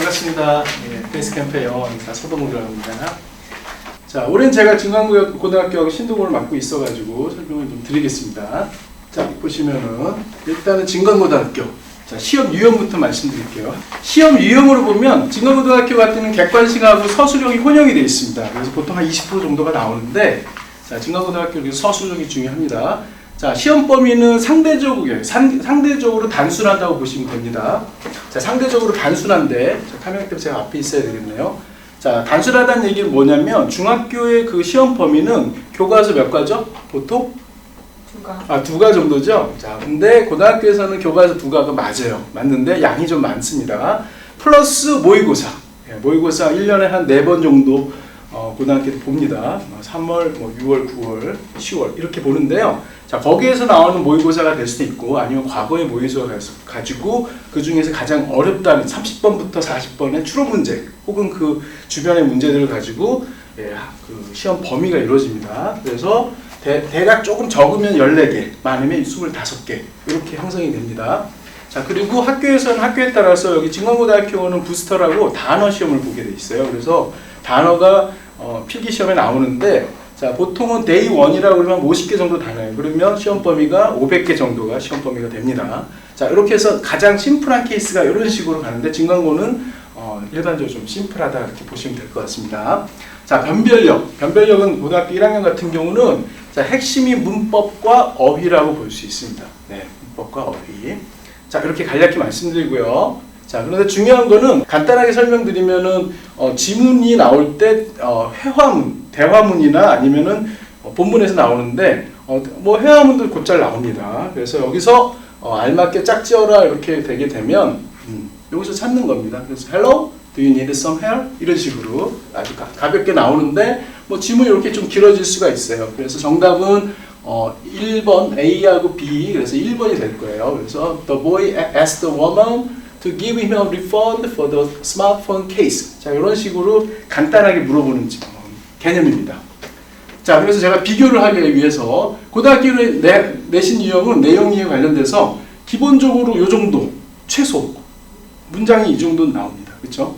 반갑습니다. 베이스캠프의 영어 강사 서동우라고 합니다. 자, 올해는 제가 진광고등학교하고 신동호를 맡고 있어가지고 설명을 좀 드리겠습니다. 자, 보시면은 일단은 진광고등학교. 자, 시험 유형부터 말씀드릴게요. 시험 유형으로 보면 진광고등학교 같은 경우는 객관식하고 서술형이 혼용이 되어 있습니다. 그래서 보통 한 20% 정도가 나오는데, 자, 진광고등학교는 서술형이 중요합니다. 자, 시험 범위는 상대적으로 단순하다고 보시면 됩니다. 자, 상대적으로 단순한데, 카메라 때문에 제가 앞에 있어야 되겠네요. 자, 단순하다는 얘기는 뭐냐면, 중학교의 그 시험 범위는 교과서 몇 과죠? 보통? 두 과 정도죠? 자, 근데 고등학교에서는 교과서 2과가 맞아요. 맞는데, 양이 좀 많습니다. 플러스 모의고사. 모의고사 1년에 한 4번 정도 고등학교 때 봅니다. 3월, 6월, 9월, 10월 이렇게 보는데요. 자, 거기에서 나오는 모의고사가 될 수도 있고 아니면 과거의 모의고사가 가지고 그 중에서 가장 어렵다는 30번부터 40번의 추론 문제 혹은 그 주변의 문제들을 가지고 그 시험 범위가 이루어집니다. 그래서 대략 조금 적으면 14개, 많으면 25개 이렇게 형성이 됩니다. 자, 그리고 학교에서는 학교에 따라서 여기 진광고등학교는 부스터라고 단어 시험을 보게 돼 있어요. 그래서 단어가 필기 시험에 나오는데, 자, 보통은 데이 1이라고 그러면 50개 정도 단어예요. 그러면 시험 범위가 500개 정도가 시험 범위가 됩니다. 자, 이렇게 해서 가장 심플한 케이스가 이런 식으로 가는데, 진광고는 일반적으로 좀 심플하다 이렇게 보시면 될 것 같습니다. 자, 변별력. 변별력은 고등학교 1학년 같은 경우는 자, 핵심이 문법과 어휘라고 볼 수 있습니다. 네, 문법과 어휘. 자, 이렇게 간략히 말씀드리고요. 자, 그런데 중요한 거는 간단하게 설명드리면은 지문이 나올 때 회화문, 대화문이나 아니면은 본문에서 나오는데 뭐 회화문도 곧잘 나옵니다. 그래서 여기서 알맞게 짝지어라 이렇게 되게 되면 여기서 찾는 겁니다. 그래서 Hello, do you need some help? 이런 식으로 아주 가볍게 나오는데 뭐 지문이 이렇게 좀 길어질 수가 있어요. 그래서 정답은 1번 A하고 B, 그래서 1번이 될 거예요. 그래서 the boy asked the woman to give him a refund for the smartphone case. 자, 이런 식으로 간단하게 물어보는 개념입니다. 자, 그래서 제가 비교를 하기 위해서 고등학교의 내신 유형은 내용 이해 관련돼서 기본적으로 이 정도, 최소 문장이 이 정도는 나옵니다. 그렇죠?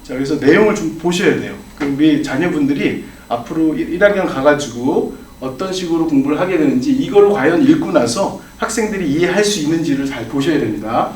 자, 그래서 내용을 좀 보셔야 돼요. 우리 자녀분들이 앞으로 1학년 가가지고 어떤 식으로 공부를 하게 되는지 이걸 과연 읽고 나서 학생들이 이해할 수 있는지를 잘 보셔야 됩니다.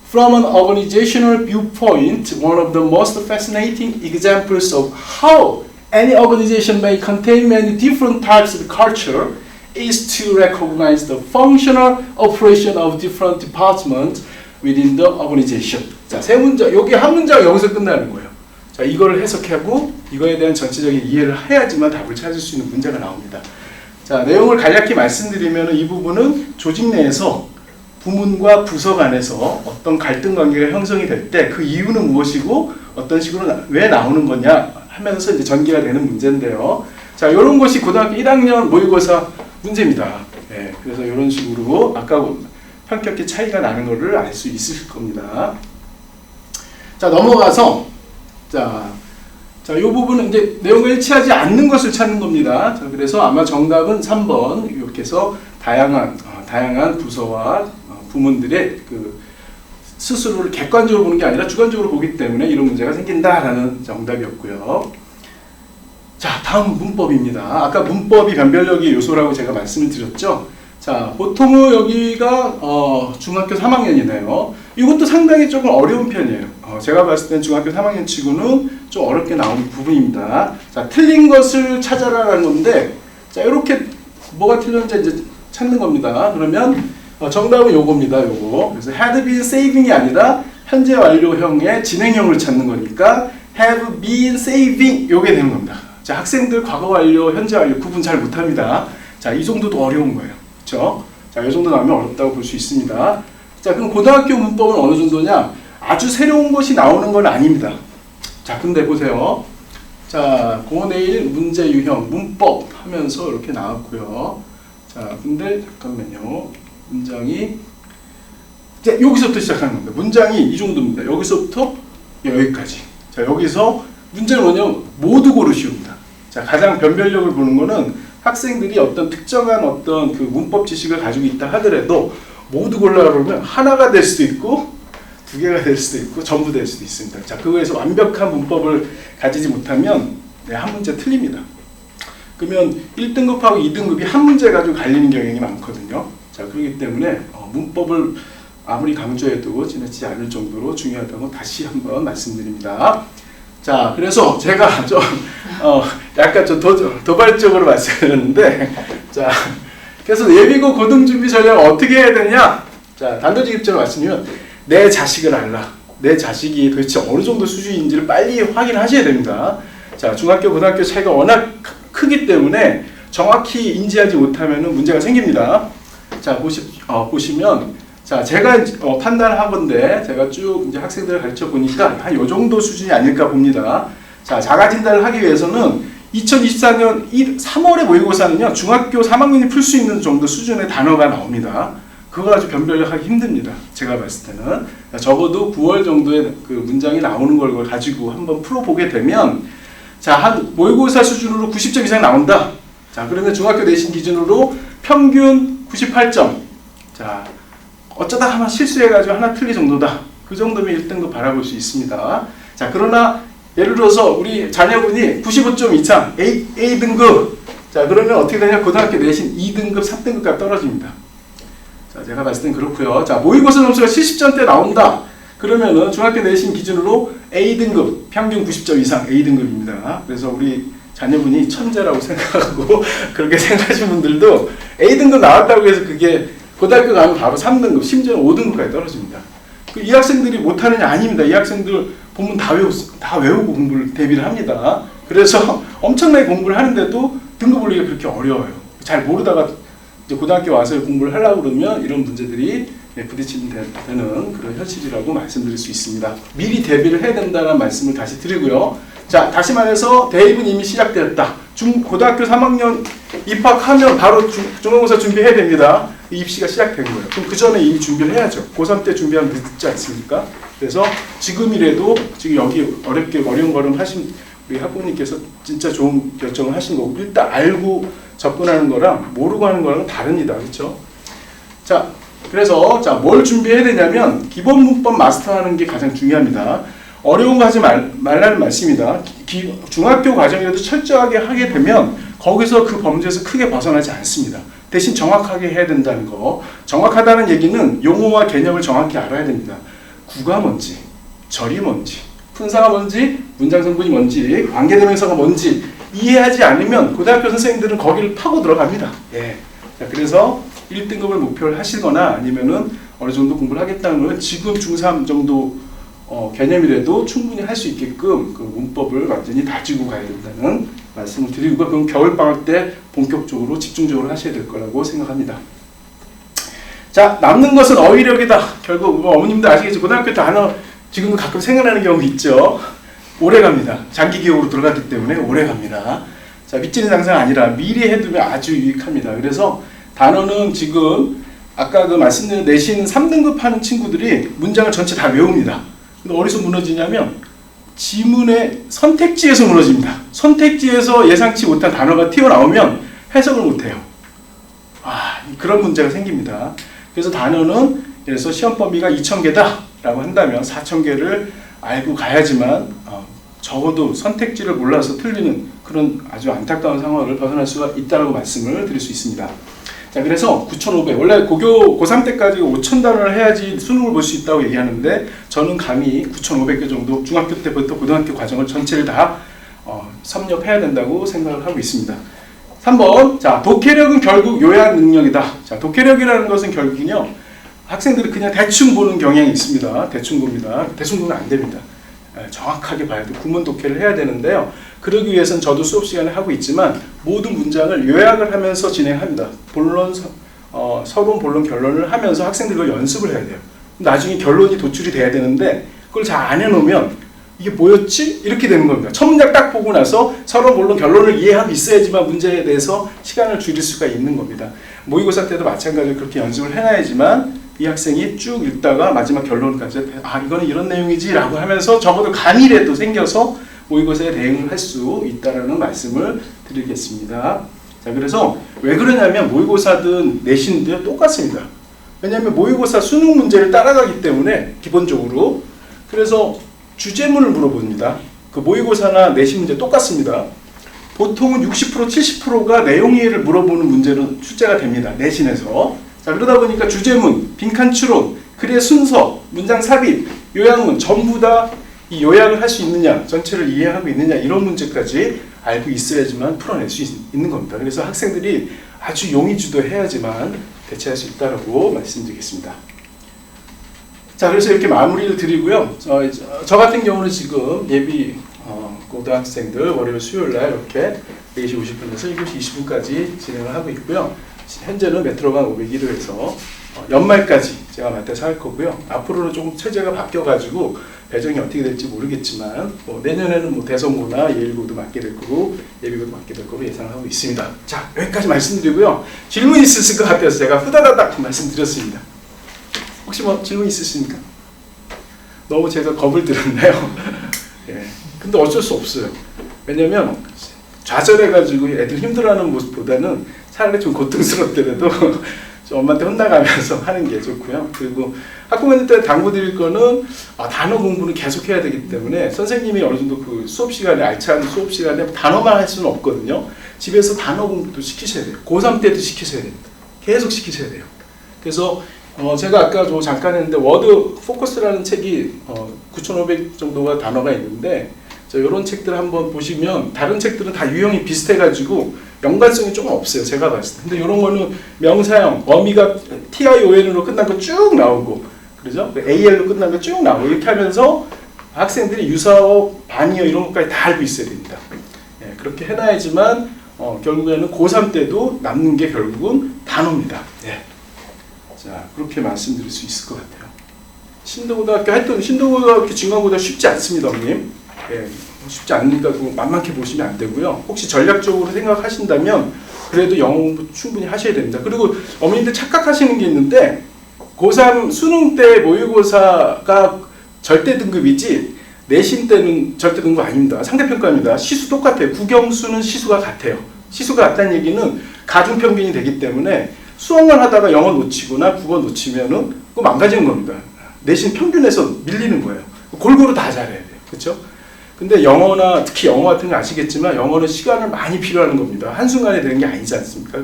From an organizational viewpoint, one of the most fascinating examples of how any organization may contain many different types of culture is to recognize the functional operation of different departments within the organization. 자, 세 문장, 여기 한 문장 여기서 끝나는 거예요. 자, 이거를 해석하고 이거에 대한 전체적인 이해를 해야지만 답을 찾을 수 있는 문제가 나옵니다. 자, 내용을 간략히 말씀드리면 이 부분은 조직 내에서 부문과 부서 간에서 어떤 갈등 관계가 형성이 될 때 그 이유는 무엇이고 어떤 식으로 왜 나오는 거냐 하면서 이제 전개가 되는 문제인데요. 자, 이런 것이 고등학교 1학년 모의고사 문제입니다. 네, 그래서 이런 식으로 아까 편격의 차이가 나는 것을 알 수 있을 겁니다. 자, 넘어가서 자, 이 부분은 이제 내용과 일치하지 않는 것을 찾는 겁니다. 자, 그래서 아마 정답은 3번 이렇게 해서 다양한 부서와 부문들의 그 스스로를 객관적으로 보는 게 아니라 주관적으로 보기 때문에 이런 문제가 생긴다라는 정답이었고요. 자, 다음 문법입니다. 아까 문법이 변별력의 요소라고 제가 말씀을 드렸죠. 자, 보통은 여기가 중학교 3학년이네요. 이것도 상당히 조금 어려운 편이에요. 제가 봤을 땐 중학교 3학년 치고는 좀 어렵게 나온 부분입니다. 자, 틀린 것을 찾아라라는 건데, 자, 이렇게 뭐가 틀렸는지 이제 찾는 겁니다. 그러면 정답은 요겁니다. 요거. 그래서 had been saving이 아니라 현재 완료형의 진행형을 찾는 거니까 have been saving 요게 되는 겁니다. 자, 학생들 과거 완료, 현재 완료 구분 잘 못합니다. 자, 이 정도도 어려운 거예요. 그렇죠? 자, 이 정도 나오면 어렵다고 볼 수 있습니다. 자, 그럼 고등학교 문법은 어느 정도냐? 아주 새로운 것이 나오는 건 아닙니다. 자, 근데 보세요. 자, 고1 문제 유형 문법 하면서 이렇게 나왔고요. 자, 근데 잠깐만요. 문장이 이제 여기서부터 시작하는 겁니다. 문장이 이 정도입니다. 여기서부터 여기까지. 자, 여기서 문제는 뭐냐면 모두 고르시옵니다. 자, 가장 변별력을 보는 거는 학생들이 어떤 특정한 어떤 그 문법 지식을 가지고 있다 하더라도 모두 골라 그러면 하나가 될 수도 있고 두 개가 될 수도 있고 전부 될 수도 있습니다. 자, 그거에서 완벽한 문법을 가지지 못하면 한 문제 틀립니다. 그러면 1등급하고 2등급이 한 문제 가지고 갈리는 경향이 많거든요. 자, 그렇기 때문에 문법을 아무리 강조해도 지나치지 않을 정도로 중요하다고 다시 한번 말씀드립니다. 자, 그래서 제가 좀 약간 좀 도발적으로 말씀드렸는데, 자, 그래서 예비고 고등준비 전략을 어떻게 해야 되냐? 자, 단도직입적으로 말씀드리면 내 자식을 알라. 내 자식이 도대체 어느 정도 수준인지를 빨리 확인하셔야 됩니다. 자, 중학교, 고등학교 차이가 워낙 크기 때문에 정확히 인지하지 못하면 문제가 생깁니다. 자, 보시면, 자, 제가 판단하건데, 제가 쭉 이제 학생들을 가르쳐 보니까 한 요 정도 수준이 아닐까 봅니다. 자, 자가 진단을 하기 위해서는 2024년 3월에 모의고사는요, 중학교 3학년이 풀 수 있는 정도 수준의 단어가 나옵니다. 그거 가지고 변별력하기 힘듭니다. 제가 봤을 때는. 적어도 9월 정도의 그 문장이 나오는 걸 가지고 한번 풀어보게 되면, 자, 한 모의고사 수준으로 90점 이상 나온다. 자, 그러면 중학교 내신 기준으로 평균 98점. 자, 어쩌다 하나 실수해가지고 하나 틀리 정도다. 그 정도면 1등급 바라볼 수 있습니다. 자, 그러나 예를 들어서 우리 자녀분이 95점 이상 A등급. 자, 그러면 어떻게 되냐? 고등학교 내신 2등급, 3등급까지 떨어집니다. 자, 제가 봤을 땐 그렇고요. 자, 모의고사 점수가 70점대 나온다. 그러면은 중학교 내신 기준으로 A등급, 평균 90점 이상 A등급입니다. 그래서 우리 자녀분이 천재라고 생각하고 그렇게 생각하시는 분들도 A등급 나왔다고 해서 그게 고등학교 가면 바로 3등급, 심지어는 5등급까지 떨어집니다. 이 학생들이 못하느냐? 아닙니다. 이 학생들 본문 다 외우고 공부를 대비를 합니다. 그래서 엄청나게 공부를 하는데도 등급 올리기가 그렇게 어려워요. 잘 모르다가 이제 고등학교 와서 공부를 하려고 그러면 이런 문제들이 부딪히는 되는 그런 현실이라고 말씀드릴 수 있습니다. 미리 대비를 해야 된다는 말씀을 다시 드리고요. 자, 다시 말해서 대입은 이미 시작되었다. 고등학교 3학년 입학하면 바로 중간고사 준비해야 됩니다. 입시가 시작된 거예요. 그럼 그 전에 이미 준비를 해야죠. 고3 때 준비하면 늦지 않습니까? 그래서 지금이라도 지금 여기 어려운 걸음 하신 우리 학부모님께서 진짜 좋은 결정을 하신 거고, 일단 알고 접근하는 거랑 모르고 하는 거랑 다릅니다. 그렇죠? 자, 그래서 뭘 준비해야 되냐면 기본 문법 마스터하는 게 가장 중요합니다. 어려운 거 하지 말라는 말씀입니다. 중학교 과정이라도 철저하게 하게 되면 거기서 그 범주에서 크게 벗어나지 않습니다. 대신 정확하게 해야 된다는 거. 정확하다는 얘기는 용어와 개념을 정확히 알아야 됩니다. 구가 뭔지, 절이 뭔지, 품사가 뭔지, 문장 성분이 뭔지, 관계대명사가 뭔지 이해하지 않으면 고등학교 선생님들은 거기를 파고 들어갑니다. 예. 자, 그래서 1등급을 목표를 하시거나 아니면은 어느 정도 공부를 하겠다는 건 지금 중3 정도 개념이라도 충분히 할 수 있게끔 그 문법을 완전히 다지고 가야 된다는 말씀을 드리고, 그럼 겨울방학 때 본격적으로 집중적으로 하셔야 될 거라고 생각합니다. 자, 남는 것은 어휘력이다. 결국 어머님들 아시겠죠? 고등학교 단어 지금도 가끔 생각나는 경우 있죠. 오래 갑니다. 장기 기억으로 들어갔기 때문에 오래 갑니다. 자, 밑지는 장사가 아니라 미리 해두면 아주 유익합니다. 그래서 단어는 지금 아까 그 말씀드린 내신 3등급 하는 친구들이 문장을 전체 다 외웁니다. 근데 어디서 무너지냐면 지문의 선택지에서 무너집니다. 선택지에서 예상치 못한 단어가 튀어나오면 해석을 못해요. 그런 문제가 생깁니다. 그래서 단어는 그래서 시험 범위가 2,000개다 라고 한다면 4,000개를 알고 가야지만 적어도 선택지를 몰라서 틀리는 그런 아주 안타까운 상황을 벗어날 수가 있다고 말씀을 드릴 수 있습니다. 자, 그래서 9,500, 원래 고3 때까지 5,000단어를 해야지 수능을 볼 수 있다고 얘기하는데 저는 감히 9,500개 정도 중학교 때부터 고등학교 과정을 전체를 다 섭렵해야 된다고 생각을 하고 있습니다. 3번, 자, 독해력은 결국 요약 능력이다. 자, 독해력이라는 것은 결국은요, 학생들이 그냥 대충 보는 경향이 있습니다. 대충 봅니다. 대충 보면 안 됩니다. 정확하게 봐야 돼. 구문 독해를 해야 되는데요. 그러기 위해서는 저도 수업 시간에 하고 있지만 모든 문장을 요약을 하면서 진행합니다. 본론, 서론, 본론, 결론을 하면서 학생들과 연습을 해야 돼요. 나중에 결론이 도출이 돼야 되는데 그걸 잘 안 해놓으면 이게 뭐였지? 이렇게 되는 겁니다. 첫 문장 딱 보고 나서 서론, 본론, 결론을 이해하고 있어야지만 문제에 대해서 시간을 줄일 수가 있는 겁니다. 모의고사 때도 마찬가지로 그렇게 연습을 해놔야지만 이 학생이 쭉 읽다가 마지막 결론까지 이거는 이런 내용이지 라고 하면서 적어도 감이라도 생겨서 모의고사에 대응을 할 수 있다는 말씀을 드리겠습니다. 자, 그래서 왜 그러냐면 모의고사든 내신도 똑같습니다. 왜냐하면 모의고사 수능 문제를 따라가기 때문에 기본적으로. 그래서 주제문을 물어봅니다. 그 모의고사나 내신 문제 똑같습니다. 보통은 60% 70%가 내용 이해를 물어보는 문제로 출제가 됩니다. 내신에서. 자, 그러다 보니까 주제문, 빈칸 추론, 글의 순서, 문장 삽입, 요약문 전부 다 이 요약을 할 수 있느냐, 전체를 이해하고 있느냐, 이런 문제까지 알고 있어야지만 풀어낼 수 있는 겁니다. 그래서 학생들이 아주 용의주도해야지만 대체할 수 있다고 말씀드리겠습니다. 자, 그래서 이렇게 마무리를 드리고요. 저 같은 경우는 지금 예비 고등학생들 월요일 수요일 날 이렇게 4시 50분에서 7시 20분까지 진행을 하고 있고요. 현재는 메트로간 501호에서 연말까지 제가 맡아서 할 거고요. 앞으로는 조금 체제가 바뀌어가지고 배정이 어떻게 될지 모르겠지만 내년에는 대성고나 예일고도 맡게 될 거고 예비고도 맡게 될 거로 예상하고 있습니다. 자, 여기까지 말씀드리고요. 질문 있으실 것 같아서 제가 후다다닥 말씀드렸습니다. 혹시 질문 있으십니까? 너무 제가 겁을 들었나요? 예. 근데 어쩔 수 없어요. 왜냐면 좌절해가지고 애들 힘들어하는 모습보다는 차라리 좀 고통스럽더라도 좀 엄마한테 혼나가면서 하는 게 좋고요. 그리고 학부모님한테 당부드릴 거는 단어 공부는 계속 해야 되기 때문에 선생님이 어느 정도 그 수업 시간에 알찬 수업 시간에 단어만 할 수는 없거든요. 집에서 단어 공부도 시키셔야 돼요. 고3 때도 시키셔야 됩니다. 계속 시키셔야 돼요. 그래서 제가 아까 잠깐 했는데 워드 포커스라는 책이 9,500 정도가 단어가 있는데 이런 책들 한번 보시면 다른 책들은 다 유형이 비슷해가지고 연관성이 조금 없어요. 제가 봤을 때. 근데 이런 거는 명사형, 어미가 TION으로 끝난 거 쭉 나오고, 그러죠? AL로 끝난 거 쭉 나오고, 이렇게 하면서 학생들이 유사어, 반의어 이런 것까지 다 알고 있어야 됩니다. 예, 그렇게 해놔야지만 결국에는 고3 때도 남는 게 결국은 단어입니다. 예. 자, 그렇게 말씀드릴 수 있을 것 같아요. 신도고등학교 하여튼 신도고등학교 진강고등학교 쉽지 않습니다, 어머님. 예, 쉽지 않으니까 만만히 보시면 안 되고요. 혹시 전략적으로 생각하신다면 그래도 영어 공부 충분히 하셔야 됩니다. 그리고 어머님들 착각하시는 게 있는데 고3 수능 때 모의고사가 절대 등급이지 내신 때는 절대 등급 아닙니다. 상대평가입니다. 시수 똑같아요. 국영수는 시수가 같아요. 시수가 같다는 얘기는 가중평균이 되기 때문에 수학만 하다가 영어 놓치거나 국어 놓치면은 그거 망가지는 겁니다. 내신 평균에서 밀리는 거예요. 골고루 다 잘해야 돼요. 그렇죠? 근데 영어나 특히 영어 같은 거 아시겠지만 영어는 시간을 많이 필요하는 겁니다. 한순간에 되는 게 아니지 않습니까?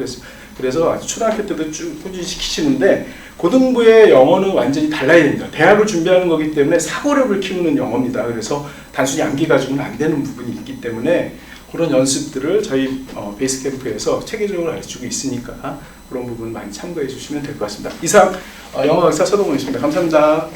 그래서 아주 초등학교 때도 쭉 꾸준히 시키시는데 고등부의 영어는 완전히 달라야 됩니다. 대학을 준비하는 거기 때문에 사고력을 키우는 영어입니다. 그래서 단순히 암기 가지고는 안 되는 부분이 있기 때문에 그런 연습들을 저희 베이스 캠프에서 체계적으로 가르치고 있으니까 그런 부분 많이 참고해 주시면 될 것 같습니다. 이상 영어 강사 서동훈이었습니다. 감사합니다.